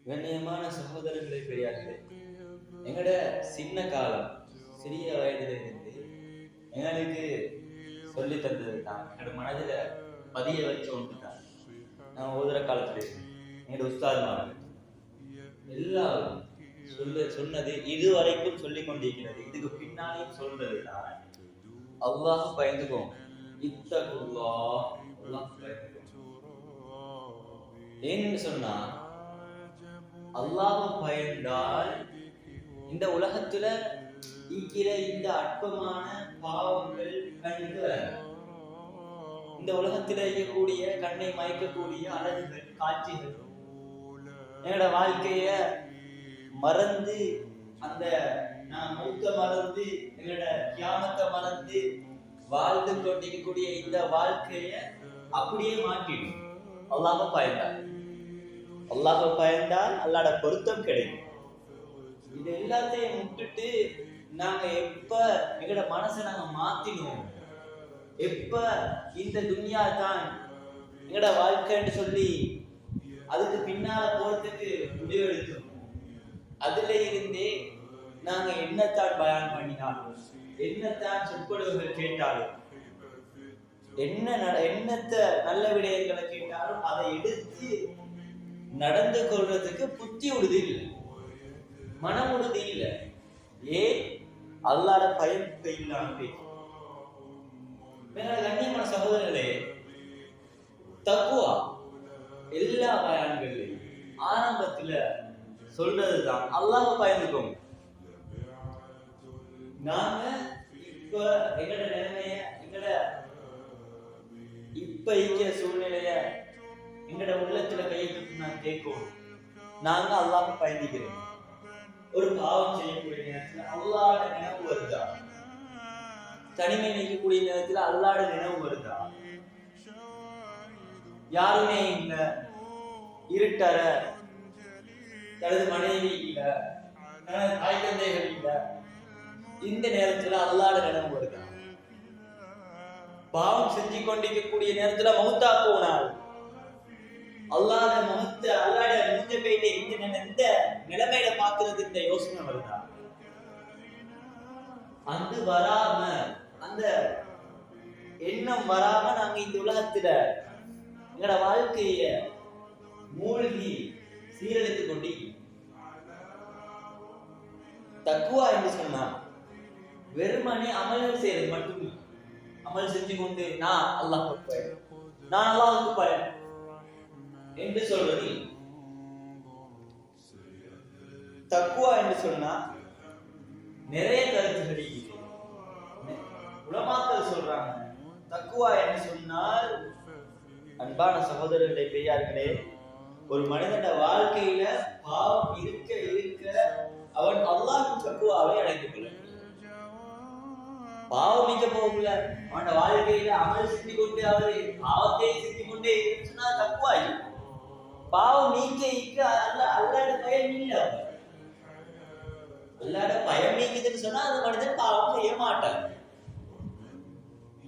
கண்ணியமான சகோதரர்களை பெரியார்களே, எங்கட சின்ன காலம் சிறிய வயதில இருந்து எங்களுக்கு சொல்லி தந்தது தான், எங்களோட மனதில பதிய வச்ச ஒன்று தான். நான் ஓதுற காலத்துல எங்களோட உஸ்தாத்மார்கள் எல்லாரும் சொன்னது இதுவரைக்கும் சொல்லிக் கொண்டிருக்கிறது, இதுக்கு பின்னாலேயும் சொல்றது தான், அல்லாஹ் பயந்துக்கும், இத்தகுல்லாஹ், அல்லாஹ் பயந்துக்கும். ஏன்னு சொன்னா அல்லாஹ் பயந்தால் இந்த உலகத்துல இருக்கிற இந்த அற்பமான பாவங்கள் கண்ணுக்கு வராது. இந்த உலகத்துல இருக்கக்கூடிய கண்ணை மயக்கக்கூடிய அழகுகள், காட்சிகள் என்னோட வாழ்க்கைய மறந்து, அந்த நான் மௌத்த மறந்து, எங்களோட கியாமத்தை மறந்து வாழ்ந்து கொண்டிருக்கக்கூடிய இந்த வாழ்க்கைய அப்படியே மாற்றிடும். அல்லாஹ் பயந்தால், அல்லாஹ் பயந்தால் அல்லாஹ்ட பொருத்தம் கிடைக்கும். இது எல்லாத்தையும் விட்டுட்டு நாங்க எப்ப எங்களோட மனசை நாங்க மாத்தினோம், எப்ப இந்த துன்யா தான் எங்களோட வாழ்க்கைன்னு சொல்லி அதுக்கு பின்னால போறதுக்கு முடிவெடுத்தோம், அதுல இருந்தே நாங்க என்னத்தான் பயான் பண்ணினாலும், என்னத்தான் சொற்பொழிவுகள் கேட்டாலும், என்னத்த நல்ல விடயங்களை கேட்டாலும் அதை எடுத்து நடந்து கொள்றதுக்கு புத்தி உறுதி இல்லை, மனம் உறுதி இல்லை. ஏன்? அல்லாஹ்ட பயம் இல்லாம பேச்சு. கண்ணியமான சகோதரர்களே, தக்வா எல்லா பயான்கள்லையும் ஆரம்பத்துல சொல்றதுதான் அல்லாஹ் பயந்துக்கோங்க. நாங்க இப்ப எங்கட நிலைமைய, எங்கட இப்ப இருக்கிற சூழ்நிலைய எங்கட உள்ளத்துல கையை நான் கேட்கும், நாங்க அல்லாஹ் பயந்துக்கிறோம். ஒரு பாவம் செய்யக்கூடிய நேரத்துல அல்லாஹ்ட நினைவு வருதா? தனிமை நிற்கக்கூடிய நேரத்துல அல்லாஹ்ட நினைவு வருதா? யாருமே இல்ல, இருட்டற, தனது மனைவி இல்ல, தனது தாய் தந்தைகள் இல்ல, இந்த நேரத்துல அல்லாஹ்ட நினைவு வருதா? பாவம் செஞ்சு கொண்டிருக்கக்கூடிய நேரத்துல மௌத்தா போனால் அல்லாஹ்ட முகத்தை, அல்லாஹ்ட மூஞ்ச போயிட்டு இந்த நிலைமையில பாக்குறது இந்த யோசனை வருதா? அந்த வராம, அந்த எண்ணம் வராம நாங்க இந்த உலகத்துல எங்களோட வாழ்க்கைய மூழ்கி சீரழித்துக் கொண்டு. தக்வா என்று சொன்னா வெறுமனே அமல்கள் செய்யறது மட்டுமே. அமல் செஞ்சு கொண்டு நான் அல்லாஹ்வுக்கு பயன், நான் அல்லாஹ்வுக்கு பயன் என்று சொல்றது. தக்வா என்று சொன்னா நிறைய கருத்துக்கள் உலமாக்கள் சொல்றாங்க. தக்வா என்று சொன்னால், அன்பான சகோதரர்களே பெரியார்களே, ஒரு மனிதன வாழ்க்கையில பாவம் இருக்க இருக்க அவன் அல்லாஹ்வின் தக்வாவை அடைந்து கொள்ள. பாவம் நீக்க போகல, அவனோட வாழ்க்கையில அமல் செஞ்சு கொண்டு அவரு பாவத்தை செஞ்சு கொண்டே சொன்னா தக்வா இல்லை. பாவம் நீக்க அல்லாஹ்ட பயம் இல்லை. அல்லாஹ்ட பயம் நீக்குதுன்னு சொன்னா அந்த மனிதன் பாவம் செய்ய மாட்டான்.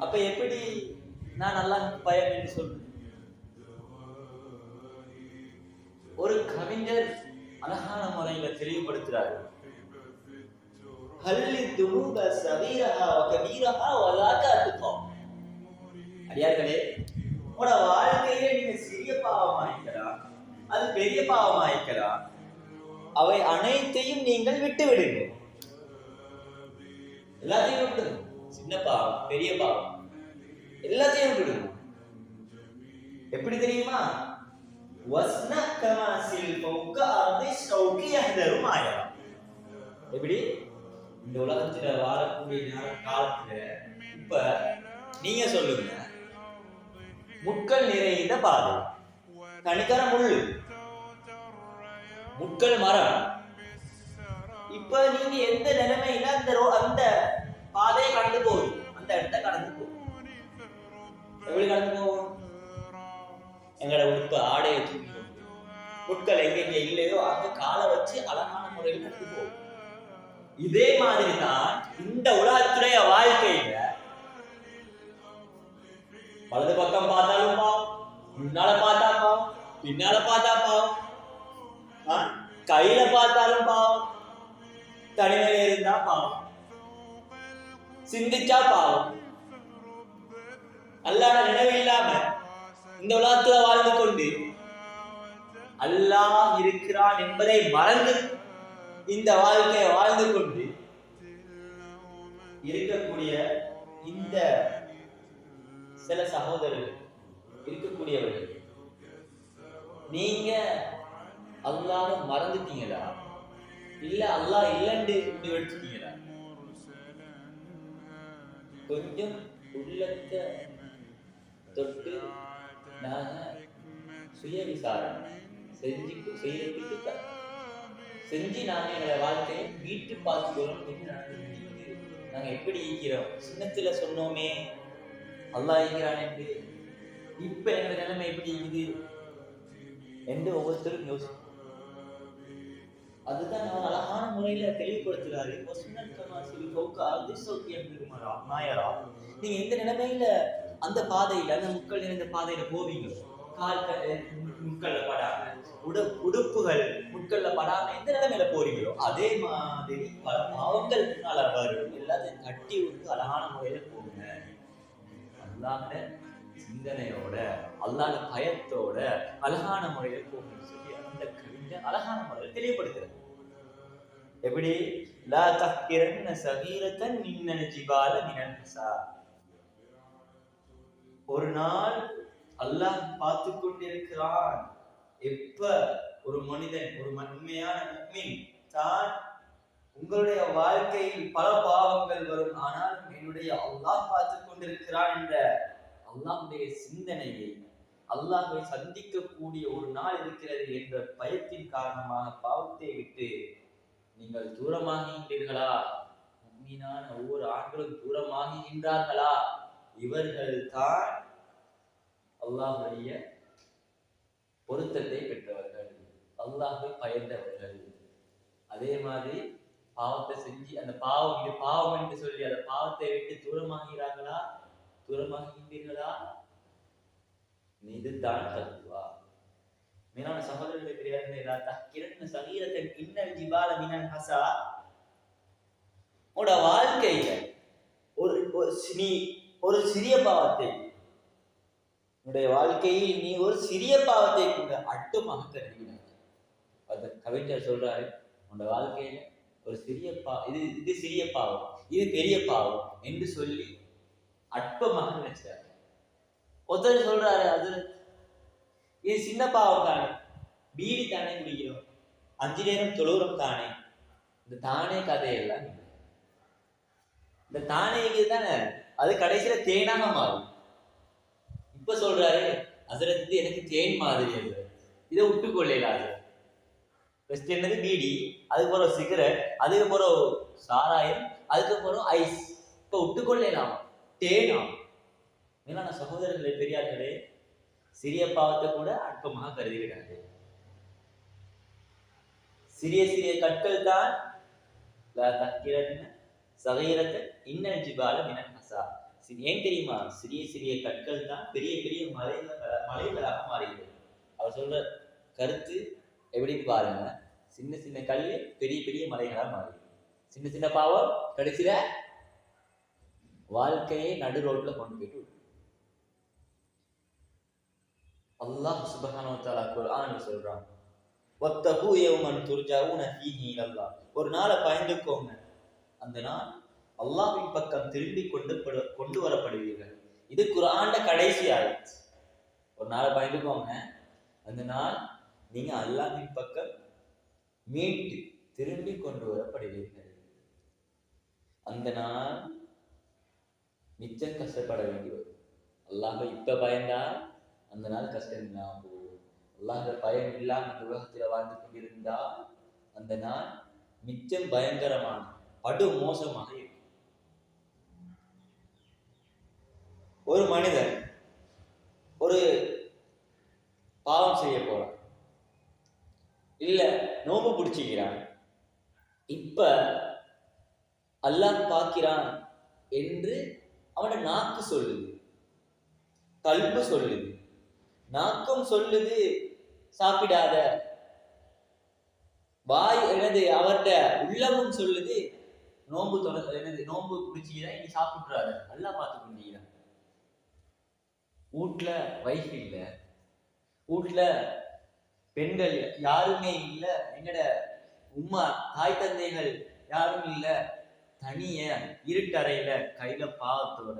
அப்ப எப்படி நான் அல்லாஹ்வுக்கு பயம் என்று சொல்றேன்? ஒரு கவிஞர் அழகான முறையில தெளிவுபடுத்துறாரு. ஹல்லி துனூப ஸகீரஹா வ கபீரஹா வ லா தஅதுகா. அடியார்களே, உங்களோட வாழ்க்கையில நீங்க சிறிய பாவமாயிருக்கலாம், அது பெரிய பாவமாயிருக்கலாம், அவை அனைத்தையும் நீங்கள் விட்டு விடுங்க. எல்லாத்தையும் விட்டுடுங்க. சின்ன பாவம், பெரிய பாவம், எல்லாத்தையும் விட்டுடுங்க. எப்படி தெரியுமா? வஸ்னா கமாசில் ஃபௌக அர்தி ஷௌகி யஹ்தரு மாயா. எப்படி? இந்த உலகத்துல வாழக்கூடிய காலத்துல இப்ப நீங்க சொல்லுங்க, முட்கள் நிறைந்த பாதை, கணிக்கர முள்ளு, முட்கள் மரம். இப்ப நீங்க எந்த நிலைமையில அந்த பாதையை கடந்து போகும், அந்த இடத்தை கடந்து போகும். எப்படி கடந்து போகும்? எங்களோட உடுப்பு ஆடையை தூக்கி முட்கள் எங்க இல்லையோ அங்க காலை வச்சு அழகான முறையில் கடந்து போகும். இதே மாதிரி தான் இந்த உலகத்துடைய வாழ்க்கையில வலது பக்கம் பார்த்தாலும் பாவம், முன்னால பார்த்தா பாவம், பின்னால பார்த்தா பாவம், கையில பார்த்தாலும் பாவம், தனிமையில இருந்தா பாவம், சிந்திச்சா பாவம். அல்லாஹ் நினைவு இல்லாம இந்த உலகத்துல வாழ்ந்து கொண்டு அல்லாஹ் இருக்கிறான் என்பதை மறந்து இந்த வாழ்க்கையை வாழ்ந்து கொண்டு இருக்கக்கூடிய இந்த சில சகோதரர்கள் இருக்கக்கூடியவர்கள், நீங்க அல்லாஹ் மறந்துட்டீங்களா இல்ல அல்லாஹ் இல்லைன்னு முடிவெடுத்துட்டீங்களா? கொஞ்சம் உள்ளத்தை தொட்டு நாங்க சுய விசாரணை செஞ்சு நாங்க எங்களை வாழ்க்கையை வீட்டு பார்த்துக்கணும். நாங்க எப்படி ஈக்கிறோம்? சின்னத்துல சொன்னோமே அல்லாஹ் ஈக்கிறான் என்று, இப்ப எங்க நிலைமை எப்படி இருக்குது என்று ஒவ்வொருத்தரும் யோசிக்கும். அதுதான் நான் அழகான முறையில தெளிவுபடுத்துறாரு. நீங்க எந்த நிலைமையில அந்த பாதையில, அந்த முட்கள் நிறைந்த பாதையில போவீங்க, கால் முட்கள்ல படாம, உடுப்புகள் முட்கள்ல படாம எந்த நிலைமையில போறீங்களோ அதே மாதிரி பல பாவங்கள் முன்னால வரும். எல்லாத்தையும் கட்டி விட்டு அழகான முறையில போங்க. அல்லாஹ்ட சிந்தனையோட, அல்லாஹ்ட பயத்தோட அழகான முறையில போகணும்னு சொல்லி அந்த கவிஞர் அழகான முறையில் தெளிவுபடுத்துறாரு. எப்படி? லா தஹ்கிரன்ன சகீரத்தன் மின்னல் ஜிபால மினல் ஹஸா. ஒரு நாள் அல்லாஹ் பார்த்து கொண்டிருக்கிறான். எப்ப ஒரு மனிதன், ஒரு உண்மையான முஃமின் தான் உங்களுடைய வாழ்க்கையில் பல பாவங்கள் வரும், ஆனால் என்னுடைய அல்லாஹ் பார்த்து கொண்டிருக்கிறான் என்ற அல்லாஹ்வுடைய சிந்தனையை, அல்லாஹ்வை சந்திக்கக்கூடிய ஒரு நாள் இருக்கிறது என்ற பயத்தின் காரணமாக பாவத்தை விட்டு நீங்கள் தூரமாகின்றீர்களா? முஃமினான ஒவ்வொரு ஆண்களும் தூரமாகின்றார்களா? இவர்கள் தான் அல்லாஹ்வுடைய பொருத்தத்தை பெற்றவர்கள், அல்லாஹ்வை பயந்தவர்கள். அதே மாதிரி பாவத்தை செஞ்சு அந்த பாவம், இது பாவம் என்று சொல்லி அந்த பாவத்தை விட்டு தூரமாகிறார்களா, தூரமாகின்றீர்களா? இதுதான் தக்குவா. மேலான சகோதரர்களே, பெரியார்களே, தஹ்கிரன்ன சகீரத்தன் மின்னல் ஜிபால மினல் ஹஸா. உங்களோட வாழ்க்கையில ஒரு சிறிய பாவத்தை, உன்னுடைய வாழ்க்கையில் நீ ஒரு சிறிய பாவத்தை கூட அட்டுமாக கருதினார். அந்த கவிஞர் சொல்றாரு, உன்னோட வாழ்க்கையில ஒரு சிறிய இது சிறிய பாவம், இது பெரிய பாவம் என்று சொல்லி அற்பமாக நினைச்சாரு. ஒருத்தர் சொல்றாரு, அது இது சின்ன பாவம் தானே, பீடி தானே குடிக்கிறோம், 5 நேரம் தொழுகிறோம் தானே, இந்த தானே கதையெல்லாம் இந்த தானே தானே அது கடைசியில தேனாக மாறும். இப்ப சொல்றாரு ஹஸரத், எனக்கு தேன் மாதிரி இதை விட்டுக்கொள்ளலாது. ஃபர்ஸ்ட் என்னது பீடி, அதுக்கப்புறம் சிகரெட், அதுக்கப்புறம் சாராயம், அதுக்கப்புறம் ஐஸ், இப்ப விட்டுக்கொள்ளலாம் தேனாம். மேலான சகோதரர்களே, பெரியார்களே, சிறிய பாவத்தை கூட அற்பமாக கருதுகிறார்கள். சிறிய சிறிய கற்கள் தான் இன்னல் ஜிபால மினல் ஹஸா. ஏன் தெரியுமா? சிறிய சிறிய கற்கள் தான் பெரிய பெரிய மலைகளாக மாறுகிறது. அவர் சொல்ற கருத்து எப்படி பாருங்க, சின்ன சின்ன கல் பெரிய பெரிய மலைகளாக மாறுது. சின்ன சின்ன பாவம் கடைசியில வாழ்க்கையை நடு ரோட்ல கொண்டு போயிட்டு அல்லாஹ் சுப்ஹானஹு வ தஆலா குர்ஆன்ல சொல்றான், வத்தகு யௌமன் துர்ஜஊன ஃபீஹி இலல்லாஹ். ஒரு நாளை பயந்துக்கோங்க, அந்த நாள் அல்லாஹ்வின் பக்கம் திரும்பி கொண்டு வரப்படுவீர்கள். இது குர்ஆன்ல கடைசி ஆயத். ஒரு நாளை பயந்துக்கோங்க, அந்த நாள் நீங்க அல்லாஹ்வின் பக்கம் மீட்டு திரும்பி கொண்டு வரப்படுவீர்கள். அந்த நாள் மிச்சம் கஷ்டப்பட வேண்டி வரும். அல்லாஹ்வை இப்ப பயந்தா அந்த நாள் கஷ்டம் இல்லாம போகும். அல்லாஹ் பயம் இல்லாம இந்த உலகத்தில் வாழ்ந்து கொண்டிருந்தால் அந்த நாள் மிச்சம் பயங்கரமான படு மோசமாக இருக்கும். ஒரு மனிதன் ஒரு பாவம் செய்ய போறான், இல்ல நோம்பு பிடிச்சிக்கிறான், இப்ப அல்லாஹ் பார்க்கிறான் என்று அவனோட நாக்கு சொல்லுது, கல்பு சொல்லுது, நாக்கும் சொல்லுது சாப்பிடாத, என்னது அவருடைய உள்ளமும் சொல்லுது நோன்பு என்னது நோன்பு குடிச்சிதான் இனி சாப்பிட்டுறாரு நல்லா பார்த்து கொண்டீங்க. வீட்டுல வைஃப் இல்ல, வீட்டுல பெண்கள் யாருமே இல்ல, எங்கட உம்மா தாய் தந்தைகள் யாரும் இல்ல, தனிய இருட்டறையில கையில பாவத்தோட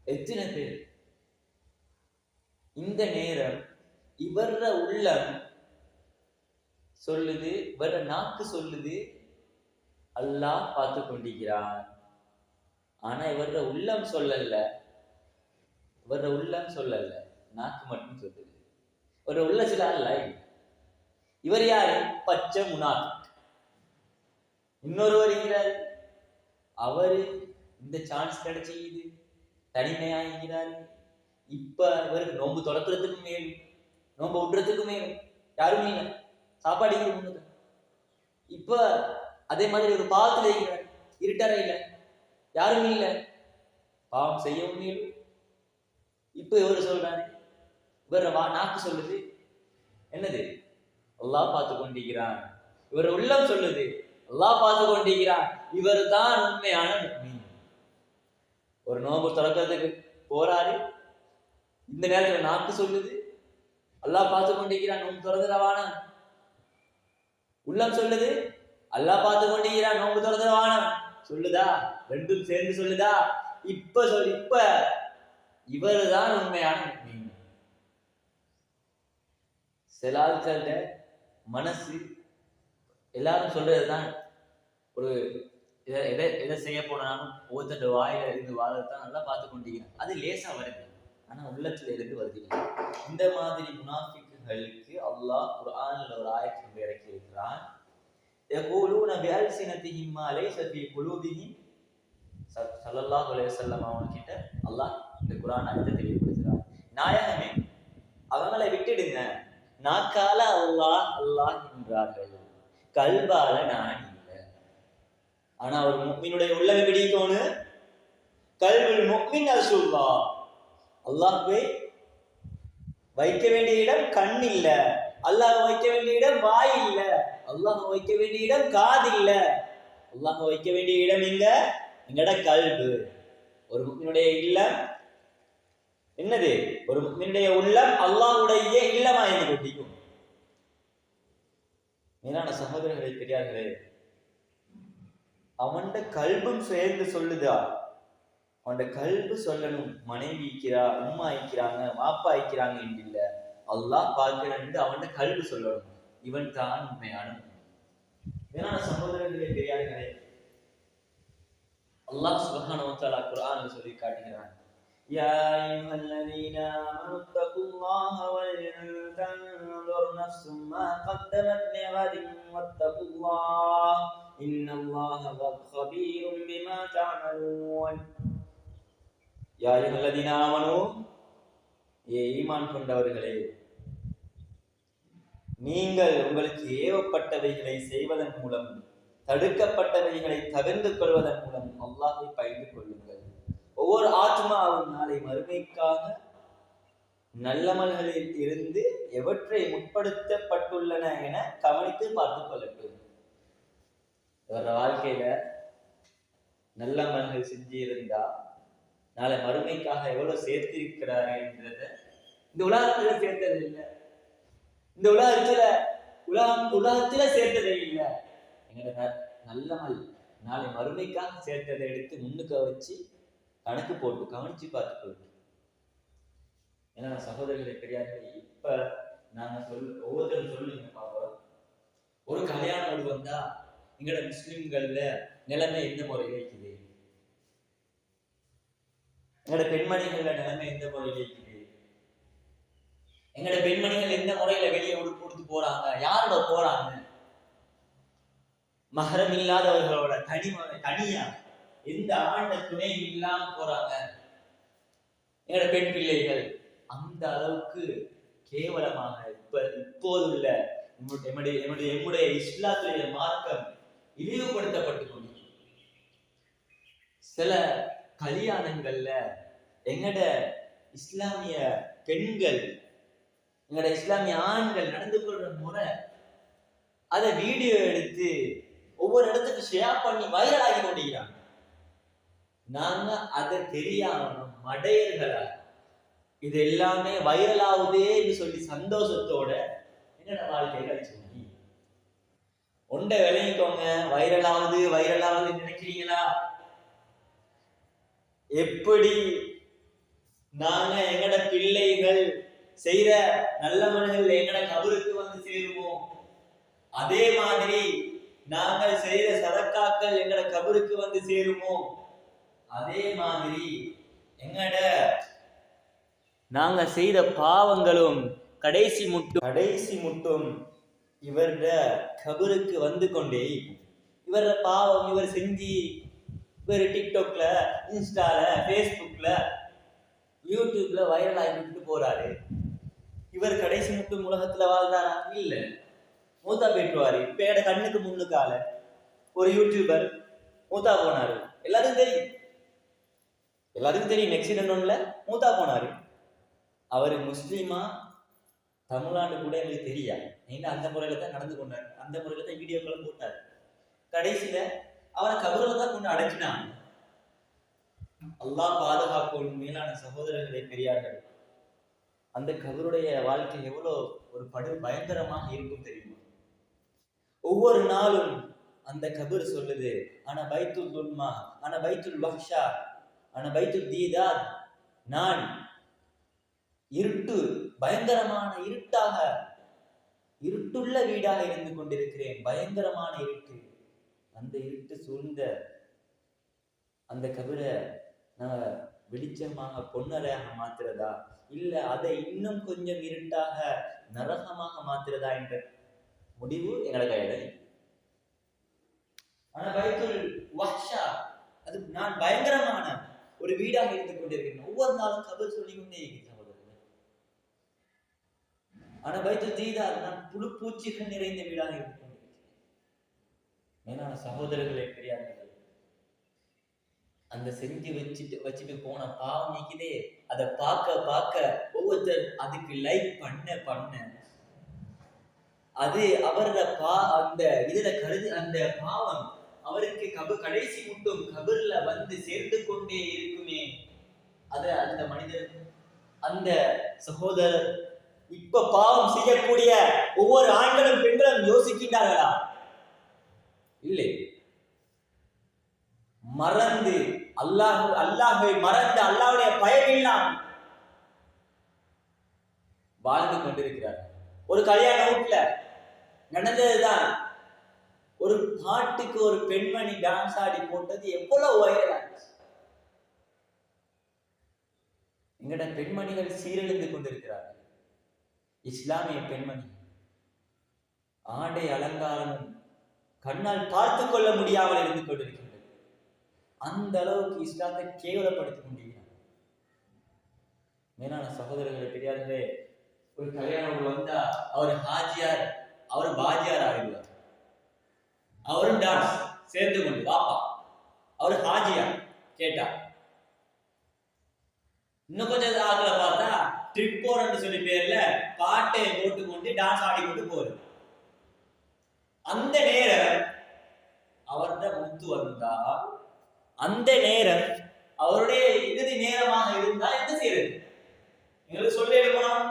எத்தனை பேர். இந்த நேரம் இவர உள்ளம் சொல்லுது, இவர நாக்கு சொல்லுது அல்லாஹ் பார்த்து கொண்டிருக்கிறான். ஆனா இவர உள்ளம் சொல்லல, இவர உள்ளம் சொல்லல, நாக்கு மட்டும் சொல்லுது. ஒரு உள்ளத்துல அல்ல. இவர் யாரு? பச்சை முனாஃபிக். இன்னொருவர் இருக்கிறார், அவரு இந்த சான்ஸ் கிடைச்சிது, தனிமையாகிறாரு. இப்ப இவருக்கு நோன்பு தொடக்கிறதுக்கு மேலும் நோன்பு விட்டுறதுக்கு மேலும் யாருமே இல்லை, சாப்பாடு முன்னது. இப்ப அதே மாதிரி ஒரு பாவத்துல இருக்கிறார், இருட்டறையில யாருமே இல்லை, பாவம் செய்யவும் மேலும். இப்ப இவர் சொல்றாரு, இவர நாக்கு சொல்லுது என்னது? அல்லாஹ் பார்த்து கொண்டிருக்கிறான். இவர் உள்ளம் சொல்லுது அல்லாஹ் பார்த்து கொண்டிருக்கிறான். இவர் தான் உண்மையான முஃமின். ஒரு நோன்பு தொடக்கிறதுக்கு போறாரு, இந்த நேரத்துல நாக்கு சொல்லுது அல்லாஹ் பார்த்து கொண்டிருக்கிறான், நோன்பு திறந்துடவானா. உள்ளம் சொல்லுது அல்லாஹ் பார்த்து கொண்டிருக்கிறான், நோன்பு திறந்துடவானா. சொல்லுதா? ரெண்டும் சேர்ந்து சொல்லுதா? இப்ப இவர் தான் உண்மையான முஃமின். சில ஆட்கள மனசு எல்லாரும் சொல்றதுதான், ஒரு எதை செய்ய போனாலும் ஒவ்வொருத்தோட வாயில இருந்து வாழத்தான் நல்லா பார்த்து கொண்டிருக்கிறேன், அது லேசா வருது. ஆனா உள்ளத்துல இருந்து வருது. இந்த மாதிரி முனாஃபிக்குகளுக்கு அல்லாஹ் குர்ஆன்ல ஒரு ஆயத்தை இறக்கி இருக்கிறான். யகூலூன பிஅல்சினதிஹிம் மா லைஸ ஃபீ குலூபிஹிம். ஸல்லல்லாஹு அலைஹி வஸல்லம் அவங்க கிட்ட அல்லாஹ் இந்த குர்ஆன் ஆயத்தை தெளிவுபடுத்துறார். நாயகமே, அவங்களை விட்டுடுங்க, நாக்கால அல்லாஹ் அல்லாஹ் என்றார்கள், கல்பால நான் இல்லை. ஆனா ஒரு முஃமினுடைய உள்ளம் எப்படி இருக்கணும்? கல்புல் முஃமின் அஸ்ஸுல்லா. அல்லாஹ்வை வைக்க வேண்டிய இடம் கண் இல்ல, அல்லாஹ் வைக்க வேண்டிய இடம் வாய் இல்ல, அல்லாஹ் வைக்க வேண்டிய இடம் காது இல்ல, அல்லாஹ் வைக்க வேண்டிய இடம் எங்க? எங்கட கல்பு. ஒரு முஃமினுடைய இல்லம் என்னது? ஒரு முஃமினுடைய உள்ளம் அல்லாஹ்வுடைய இல்லமா என்று கொண்டிருக்கும். மேலான சகோதரர்களே, பெரியார்களே, அவன்ட கல்பும் சேர்ந்து சொல்லுதா? அவன் கல்பு சொல்லணும், மனைவி இருக்கிறா, உம்மா இருக்கிறாங்க, வாப்பா இருக்கிறாங்க என்று இல்ல, அல்லாஹ் பார்க்கிறான் என்று அவன் கல்பு சொல்லணும். இவன் தான் உண்மையான. மேலான சகோதரர்களே, பெரியார்களே, அல்லாஹ் சுப்ஹானஹு வ தஆலா குர்ஆன்ல சொல்லி காட்டுகிறான், யா அய்யுஹல்லதீன ஆமனு தகுல்லாஹ வல்தன்துர் நஃப்சும் மா கத்தமத் லிகதின் வத்தகுல்லாஹ் இன்னல்லாஹ கபீரும் பிமா தஅமலூன். யா அய்யுஹல்லதீன ஆமனு, ஈமான் கொண்டவர்களே, நீங்கள் உங்களுக்கு ஏவப்பட்டவைகளை செய்வதன் மூலம், தடுக்கப்பட்டவைகளை தவிர்த்து கொள்வதன் மூலம் அல்லாஹ்வை பயந்து கொள்ளுங்கள். ஒவ்வொரு ஆத்மாவும் நாளை மறுமைக்காக நல்லமல்களில் இருந்து எவற்றை முற்படுத்தப்பட்டுள்ளன என கவனித்து பார்த்துக் கொள்ளட்டும். இவர வாழ்க்கையில நல்லமல்கள் செஞ்சு இருந்தா நாளை மறுமைக்காக எவ்வளவு சேர்த்திருக்கிறாரு என்றத இந்த உலகத்துல சேர்த்தது இல்லை, இந்த உலகத்துல சேர்த்ததே இல்லை. எங்களோட நல்லமல் நாளை மறுமைக்காக சேர்த்ததை எடுத்து முன்னுக்க வச்சு கணக்கு போட்டு கவனிச்சு பார்த்துக்கொள்ளும். ஏன்னா சகோதரர்களை பெரியார்களே, இப்ப நாங்க ஒவ்வொருத்தரும் சொல்லுங்க பாப்போம், ஒரு கல்யாணம் வந்தா எங்களோட முஸ்லிம்கள்ல நிலைமை எந்த முறையில இருக்குது, எங்களோட பெண்மணிகள நிலைமை எந்த முறையில இருக்குது, எங்களோட பெண்மணிகள் எந்த முறையில வெளியே கொடுத்து போறாங்க, யாரோட போறாங்க, மஹரம் இல்லாதவர்களோட தனியா எந்த ஆண்ட துணை இல்லாம போறாங்க, எங்களோட பெண் பிள்ளைகள் அந்த அளவுக்கு கேவலமாக இப்போதுள்ள நம்முடைய இஸ்லாத்துடைய மார்க்கம் இழிவுபடுத்தப்பட்டு கொண்டிருக்கிறது. சில கல்யாணங்கள்ல எங்கட இஸ்லாமிய பெண்கள், எங்கட இஸ்லாமிய ஆண்கள் நடந்து கொள்ற முறை அதை வீடியோ எடுத்து ஒவ்வொரு இடத்துக்கு ஷேர் பண்ணி வைரல் ஆகி கொண்டிருக்கிறாங்க. நாங்க அதை தெரியாம மடையர்களா இது எல்லாமே வைரல் ஆகுதேன்னு சொல்லி சந்தோஷத்தோட என்னோட வாழ்க்கையை கழிச்சு ஒன்றை விளங்கிக்கோங்க. வைரல் ஆகுது நினைக்கிறீங்களா? எப்படி நாங்க எங்கட பிள்ளைகள் செய்யற நல்லவர்கள் எங்கட கபருக்கு வந்து சேருவோம், அதே மாதிரி நாங்கள் செய்யற சதக்காக்கள் எங்கட கபருக்கு வந்து சேருமோ, அதே மாதிரி எங்கட நாங்க செய்த பாவங்களும் கடைசி முட்டும் இவர கபருக்கு வந்து கொண்டே. இவர பாவம் இவர் செஞ்சு இவர் டிக்டாக்ல, இன்ஸ்டால, ஃபேஸ்புக்ல, யூடியூப்ல வைரல் ஆகிட்டு போறாரு. இவர் கடைசி முட்டும் உலகத்துல வாழ்றாரா? இல்ல, மூத்தா போயிட்டுவாரு. இப்ப எட கண்ணுக்கு முன்னுக்கால ஒரு யூடியூபர் மூத்தா போனாரு. எல்லாருக்கும் தெரியும் நெக்ஸ்ட் ஒன்ல மூத்தா போனாரு. அவரு முஸ்லீமா தமிழ்நாடு கூட எங்களுக்கு தெரியாது. ஏன்னா அந்த முறையில தான் நடந்து கொண்டாரு, அந்த முறையில தான் வீடியோக்களும் போட்டாரு. கடைசியில அவரை கபூர்ல தான் கொண்டு அடைச்சினாங்க. அல்லாஹ் பாதுகாக்கும். மேலான சகோதரர்களை பெரியார்கள், அந்த கபருடைய வாழ்க்கை எவ்வளவு ஒரு பயங்கரமாக இருக்கும் தெரியுமா? ஒவ்வொரு நாளும் அந்த கபர் சொல்லுது, ஆனா பைத்துல் துல்மா, ஆனா பைத்துல் வஹ்ஷா, ஆனா பைத்துல் தீதாத், நான் இருட்டு, பயங்கரமான இருட்டாக, இருட்டுள்ள வீடாக இருந்து கொண்டிருக்கிறேன். பயங்கரமான இருட்டு. அந்த இருட்டு சூழ்ந்த அந்த கபரை நான் வெளிச்சமாக பொன்னரையாக மாத்துறதா, இல்ல அதை இன்னும் கொஞ்சம் இருட்டாக நரகமாக மாத்துறதா என்ற முடிவு எங்களை கையில. ஆனா பைத்துல் வஹ்ஷா, அது நான் பயங்கரமான ஒரு வீடாக இருந்து கொண்டிருக்கிறேன். ஒவ்வொரு நாளும் கபர் சொல்லிக் கொண்டே இருக்கிறேன். ஆனா பைத்துல் தீதாத், நான் புழு பூச்சிகள் நிறைந்த வீடாக இருந்து கொண்டிருக்கிறேன். மேலான சகோதரர்களே பெரியார்கள், அந்த செஞ்சு வச்சுட்டு போன பாவம் நீக்குதே, அதை பார்க்க ஒவ்வொருத்தர் அதுக்கு லைக் பண்ண அது அவரோட அந்த இதுல கருது அந்த பாவம் அவருக்கு கடைசி முட்டும் கபர்ல வந்து சேர்ந்து கொண்டே இருக்குமே. அத அந்த மனிதர், அந்த சகோதரர் இப்ப பாவம் செய்யக்கூடிய ஒவ்வொரு ஆண்களும் பெண்களும் யோசிக்கின்றார்களா? இல்லை. மறந்து அல்லாஹ்வை மறந்து அல்லாஹ்வுடைய பயமில்லாமல் வாழ்ந்து கொண்டிருக்கிறார். ஒரு கல்யாண வீட்டுல நடந்ததுதான். ஒரு பாட்டுக்கு ஒரு பெண்மணி டான்ஸ் ஆடி போட்டது எவ்வளவு வைரல் ஆச்சு. எங்கட பெண்மணிகள் சீரழிந்து கொண்டிருக்கிறார்கள். இஸ்லாமிய பெண்மணி ஆடை அலங்காரமும் கண்ணால் பார்த்து கொள்ள முடியாமல் இருந்து கொண்டிருக்கிறது. அந்த அளவுக்கு இஸ்லாத்தை கேவலப்படுத்திக் கொண்டிருக்கிறார். மேலான சகோதரர்களை பெரியார்களே, ஒரு கல்யாணம் வந்தா அவர் ஹாஜியார், அவர் பாஜியார் ஆகிடுவார். அவரும் டான்ஸ் சேர்ந்து கொண்டு வாப்பா, அவர் ஹாஜியார் கேட்டா. இன்னும் கொஞ்சம் ஆகல பார்த்தா ட்ரிப் போறன்னு சொல்லி பேர்ல பாட்டை போட்டு கொண்டு டான்ஸ் ஆடிக்கொண்டு போறது. அந்த நேரம் அவர்த முத்து வந்தா, அந்த நேரம் அவருடைய இறுதி நேரமாக இருந்தால் என்ன செய்யறது? எங்களுக்கு சொல்லிருக்கணும்.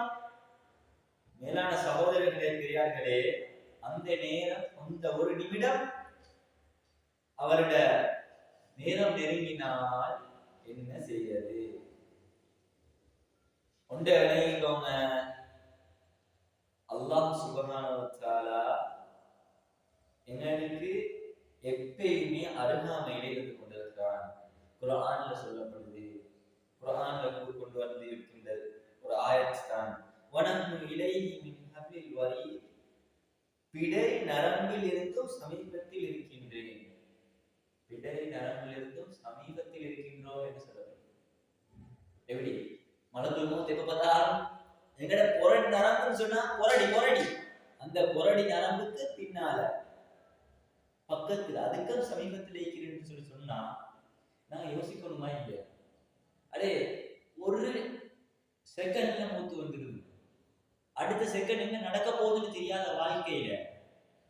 மேலான சகோதரர்களே பெரியார்களே, அந்த நேரம், அந்த ஒரு நிமிடம் அவருடைய நேரம் நெருங்கினால் என்ன செய்யறது? ஒன்றை விளங்கிக்கோங்க, அல்லாஹ் சுப்ஹானஹு வ தஆலா எங்களுக்கு எப்பயுமே அருகாமையிலே இருந்து கொண்டிருக்கிறான். குர்ஆன்ல சொல்லப்படுது, குர்ஆன்ல கொண்டு வந்து இருக்கின்ற ஒரு ஆயத் தான், வனஹு இலைஹி மின் ஹப்லில் வரீத், பிடை நரம்பில் இருந்தும் சமீபத்தில் இருக்கின்றேன். பிடை நரம்பில் இருந்தும் சமீபத்தில் இருக்கின்றோம் என்று சொல்லப்படுது. எப்படி மலக்குல் மௌத் எப்ப பார்த்தாலும் எங்கட பொரடி நரம்புன்னு சொன்னா பொரடி அந்த பொரடி நரம்புக்கு பின்னால பக்கத்துல அதுக்கும் சமீபத்தில் இருக்கிறேன்னு சொல்லி சொன்னா நாங்க யோசிக்கணுமா இல்லையா? அடே ஒரு செகண்ட்ல மூத்து வந்துடுது, அடுத்த செகண்ட் என்ன நடக்க போகுதுன்னு தெரியாத வாழ்க்கையில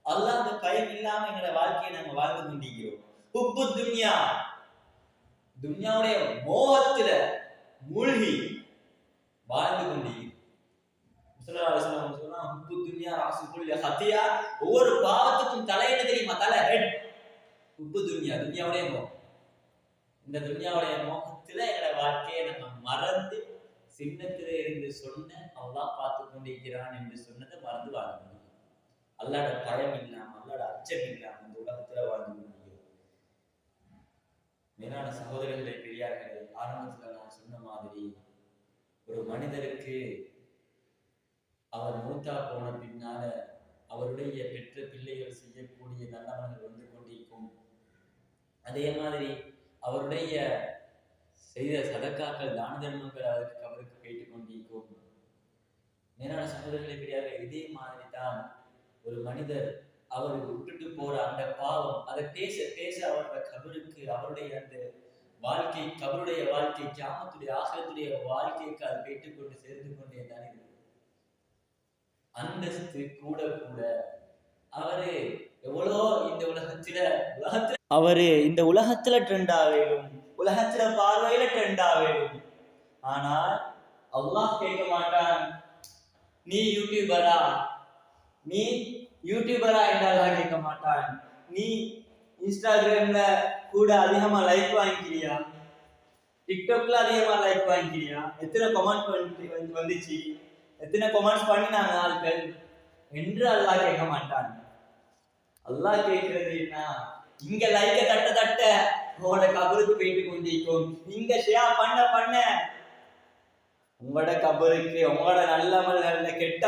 அல்லாஹ் அந்த பயம் இல்லாம எங்களோட வாழ்க்கையை நாங்க வாழ்ந்து கொண்டிருக்கிறோம். உப்பு துன்யா, துன்யாவுடைய மோகத்துல மூழ்கி வாழ்ந்து கொண்டிருக்கிறோம். ஒவ்வொரு பாவத்துக்கும் தலை என்ன தெரியுமா? தலை ஹெட். உப்பு துன்யா, துன்யாவுடைய மோகம். இந்த துன்யாவுடைய மோகத்துல எங்களோட வாழ்க்கையை நம்ம மறந்து சின்னத்திலே இருந்து சொன்ன அல்லாஹ் பார்த்து கொண்டிருக்கிறான் என்று சொன்னதை மறந்து வாழ்ந்து அல்லாட பயம் இல்லாம, அல்லாட அச்சம் இல்லாம இந்த உலகத்துல வாழ்ந்து கொண்டிருக்கிறோம். மேலான சகோதரர்களை, பெரியார்களே, ஆரம்பத்துல நான் சொன்ன மாதிரி ஒரு மனிதருக்கு அவர் மூத்தா போன பின்னால அவருடைய பெற்ற பிள்ளைகள் செய்யக்கூடிய நல்லவர்கள் வந்து கொண்டிருக்கும். அதே மாதிரி அவருடைய செய்த சதக்காக்கள், தான தர்மங்கள் அவருக்கு கேட்டுக் கொண்டிருக்கும். மேலான சகோதரர்களை, பெரியார்கள், இதே மாதிரி தான் ஒரு மனிதர் அவர் விட்டுட்டு போற அந்த பாவம் அதை பேச பேச அவரோட கபருக்கு, அவருடைய அந்த வாழ்க்கை, கபருடைய வாழ்க்கை, கியாமத்துடைய ஆகிரத்துடைய வாழ்க்கைக்கு அது கேட்டுக்கொண்டு சேர்ந்து கொண்டே தான் இருக்கு. அந்தஸ்து கூட கூட அவரு எவ்வளோ இந்த உலகத்துல ட்ரெண்ட் ஆவேலும், உலகத்துல பார்வையில ட்ரெண்ட் ஆவேலும், ஆனால் அல்லாஹ் கேட்க மாட்டான் நீ யூடியூபரா என்றால் கேட்க மாட்டான். நீ இன்ஸ்டாகிராம்ல கூட அதிகமா லைக் வாங்கிக்கிறியா, டிக்டாக்ல அதிகமா லைக் வாங்கிக்கிறியா, எத்தனை கமெண்ட் வந்துச்சு, எத்தனை கமெண்ட்ஸ் பண்ணினாங்க ஆட்கள் என்று அல்லாஹ் கேட்க மாட்டான். அல்லாஹ் கேட்கிறது என்ன? இங்க லைக்க தட்ட உங்களோட கபருக்கு போயிட்டு கொண்டிருக்கும். இங்க ஷேர் பண்ண உங்களோட கபருக்கு, உங்களோட நல்ல அமல்கள கெட்ட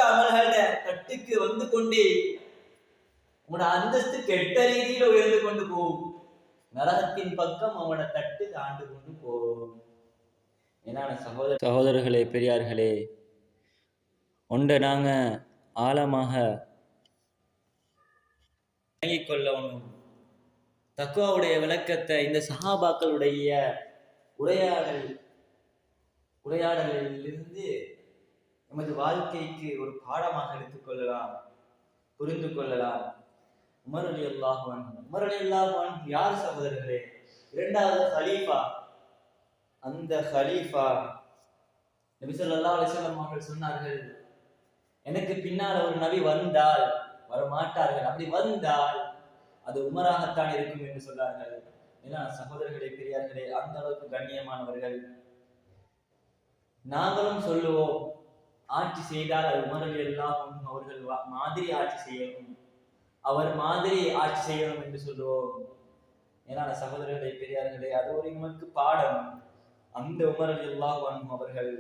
அமல்கள தட்டுக்கு வந்து கொண்டே உங்களோட அந்தஸ்து கெட்ட ரீதியில உயர்ந்து கொண்டு போகும். நரகத்தின் பக்கம் உங்களோட தட்டு தாண்டு கொண்டு போகும். ஏன்னா சகோதரர்களே, பெரியார்களே, ஒன்றை நாங்க ஆழமாக விளங்கிக் கொள்ளணும். தக்வாவுடைய விளக்கத்தை இந்த சஹாபாக்களுடைய உரையாடலிலிருந்து நமது வாழ்க்கைக்கு ஒரு பாடமாக எடுத்துக்கொள்ளலாம், புரிந்து கொள்ளலாம். உமர் ரலியல்லாஹு அன்ஹு யார் சகோதரர்களே? இரண்டாவது ஹலீஃபா. அந்த ஹலீஃபா நபி ஸல்லல்லாஹு அலைஹி வஸல்லம் அவர்கள் சொன்னார்கள், எனக்கு பின்னால் ஒரு நபி வந்தால், வரமாட்டார்கள், அப்படி வந்தால் அது உமராகத்தான் இருக்கும் என்று சொன்னார்கள். ஏன்னா சகோதரர்களே, பெரியார்களே, அந்த அளவுக்கு கண்ணியமானவர்கள். நாங்களும் சொல்லுவோம், ஆட்சி செய்தால் அது உமர் ரலியல்லாஹு அன்ஹு அவர்கள் மாதிரி ஆட்சி செய்யணும், அவர் மாதிரி ஆட்சி செய்யணும் என்று சொல்லுவோம். ஏன்னா சகோதரர்களே, பெரியார்களே, அது ஒரு இவனுக்கு பாடம். அந்த உமர் ரலியல்லாஹு அன்ஹு அவர்கள்.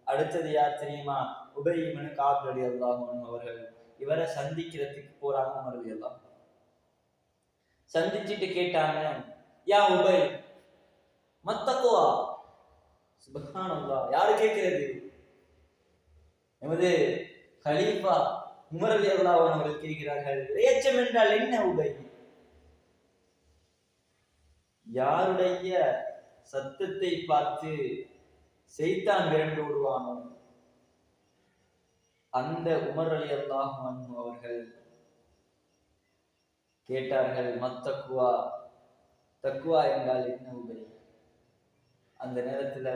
அடுத்தது யார் தெரியுமா? உபை இப்னு கஅப் ரலியல்லாஹு அன்ஹு அவர்கள். இவரை சந்திக்கிறதுக்கு போறாங்க உமர் ரலியல்லாஹு. சந்திச்சிட்டு கேட்டாங்க, யா உபை மத்தக்குவா? சுப்ஹானல்லாஹ், யாரு கேட்கிறது? நமது கலீஃபா உமர் ரலியல்லாஹு அன்ஹு அவர்கள் கேட்கிறார்கள், இறையச்சம் என்றால் என்ன உபை? யாருடைய சத்தத்தை பார்த்து சைத்தான் விரண்டு ஓடுவானோ அந்த உமர் ரலியல்லாஹு அன்ஹு அவர்கள் கேட்டார்கள், மத்தக்குவா, தக்குவா என்றால் என்ன உபை? அந்த நேரத்தில்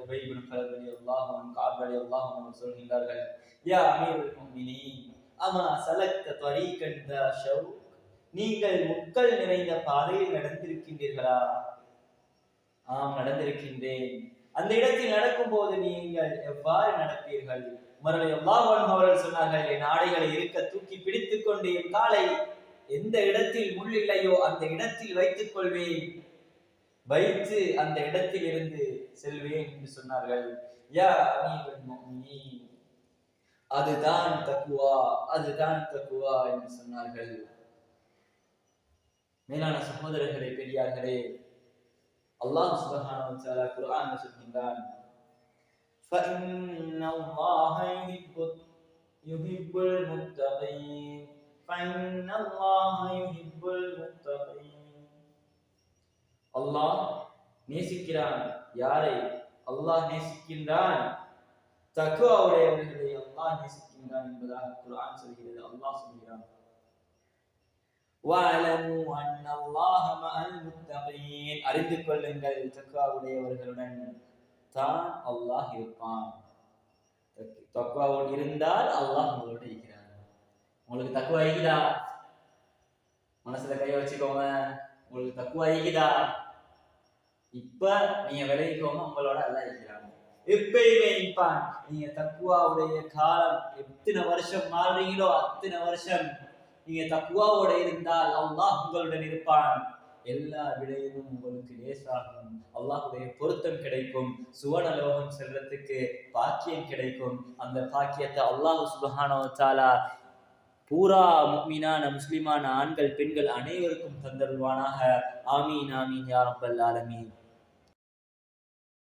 உபை இப்னு கஅப் ரலியல்லாஹு அன்ஹு, கஅப் ரலியல்லாஹு அன்ஹு சொல்கிறார்கள், யா அமீருல் முஃமினீன், அமா சலக்த தரீகன் தா ஷௌக், நீங்கள் முட்கள் நிறைந்த பாதையில் நடந்திருக்கின்றீர்களா? ஆம், நடந்திருக்கின்றேன். அந்த இடத்தில் நடக்கும் போது நீங்கள் எவ்வாறு நடப்பீர்கள்? உமர் ரலியல்லாஹு அன்ஹு அவர்கள் சொன்னார்கள், என் ஆடைகளை இருக்க தூக்கி பிடித்துக் கொண்டு என் காலை எந்த இடத்தில் முள் இல்லையோ அந்த இடத்தில் வைத்துக் கொள்வேன், வைத்து அந்த இடத்தில் இருந்து செல்வேன் என்று சொன்னார்கள். யா அமீருல் முஃமினீன், அதுதான் தக்வா, அதுதான் தக்வா என்று சொன்னார்கள். மேலான சகோதரர்களே, பெரியார்களே, அல்லாஹ் சுப்ஹானஹு வ தஆலா குர்ஆன்ல சொல்கிறான், فَإِنَّ اللَّهَ يُحِبُّ الْمُتَّقِينَ فَإِنَّ اللَّهَ يُحِبُّ الْمُتَّقِينَ. அல்லாஹ் நேசிக்கிறான். யாரை? அல்லாஹ் நேசிக்கின்றான். தக்வா உடையவர்களை அல்லாஹ் நேசிக்கின்றான் என்பதாக குர்ஆன் சொல்கிறது. அல்லாஹ் சொல்கிறான். வஅலமு அன்னல்லாஹ மஅல் முத்தகீன், அறிந்து கொள்ளுங்கள் தக்வாவுடையவர்களுடன் தான் அல்லாஹ் இருப்பான். தக்வாவோடு இருந்தால் அல்லாஹ் உங்களோட இருக்கிறான். உங்களுக்கு தக்வா இருக்குதா? மனசுல கைய வச்சுக்கோங்க. உங்களுக்கு தக்வா இருக்குதா? இப்ப நீங்க விளைவிக்கோங்க, உங்களோட அல்லாஹ் இருக்கிறாங்க. எப்பயுமே இருப்பான். நீங்க தக்வாவுடைய காலம் எத்தனை வருஷம் மாறுறீங்களோ அத்தனை வருஷம் நீங்க தக்வாவோட இருந்தால் அல்லாஹ் உங்களுடன் இருப்பான். எல்லா விடயமும் உங்களுக்கு லேசாகும். அல்லாஹ்வுடைய பொருத்தம் கிடைக்கும். சுவனலோகம் செல்றதுக்கு பாக்கியம் கிடைக்கும். அந்த பாக்கியத்தை அல்லாஹ் சுப்ஹானஹு வ தஆலா பூரா முஃமினான முஸ்லிமான ஆண்கள் பெண்கள் அனைவருக்கும் தந்தருள்வானாக. ஆமீன் ஆமீன் யா ரப்பல் ஆலமீன்.